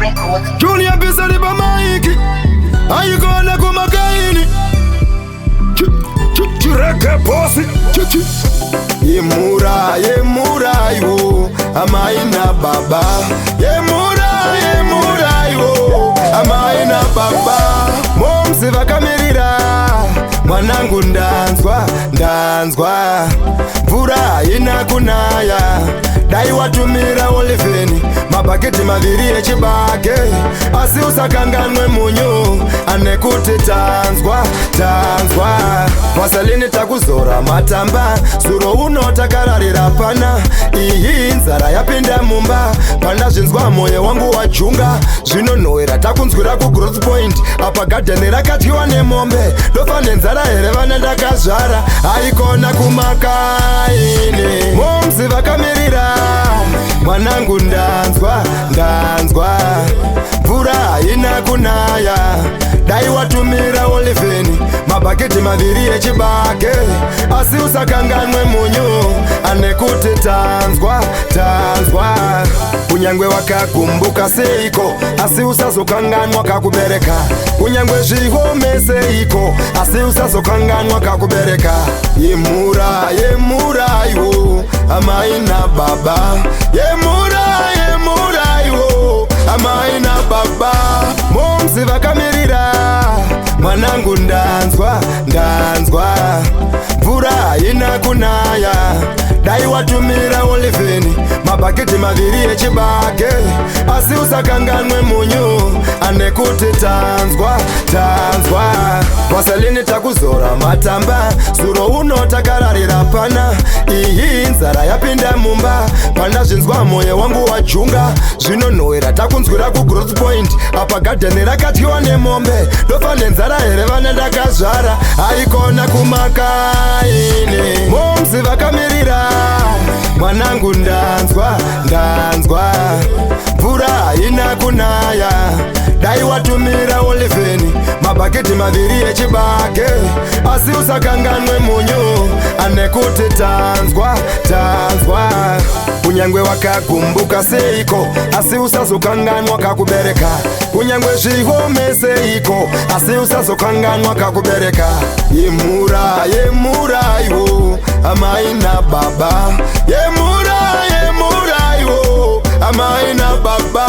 Records. Junior Bisari Bamaiki, ayikona kumakaini chireke posi Yemura yo amaina baba Yemura yo amaina baba Momsi vakamirira mwanangu ndanzwa mvura inakunaya dai watumira oliveni mabaketi maviri echibake asi usakanganwe munyu anekuti tanzwa vasalini takuzora matamba zuro uno takararira pana iyi nzara yapinda mumba pandazvinzwa moyo wangu wajunga zvinonhowera takunzwira kugrowth point apa gadheni rakatyiwa nemombe ndofa nenzara here vana ndakazvara aikona kumakaini momzi vakamirira mwanangu ndanzwa mvura inakunaya dai watumira oliveni mabaketi maviri echibake asi usakanganwe munyu anekuti tanzwa kunyangwe wakakumbuka seiko asi usazokanganwa kakubereka kunyangwe zvihome seiko asi usazokanganwa kakubereka Yemura yo amaina baba Yemura yo amaina baba Momsi vakamirira mwanangu ndanzwa mvura inakunaya dai watumira oliveni mabaketi maviri echibake asi usakanganwe munyu anekuti tanzwa vasalini takuzora matamba zuro uno takararira pana iyi nzara yapinda mumba pandazvinzwa moyo wangu wajunga zvinonhowera takunzwira kugrowth point apa gadheni rakatyiwa nemombe ndofa nenzara here vana ndakazvara aikona kumakaini momzi vakamirira mwanangu ndanzwa mvura inakunaya dai watumira oliveni mabaketi maviri echibake asi usakanganwe munyu anekuti tanzwa kunyangwe wakakumbuka seiko asi usazokanganwa kakubereka kunyangwe zvihome seiko asi usazokanganwa kakubereka Yemura yo amaina baba Yemura yo amaina baba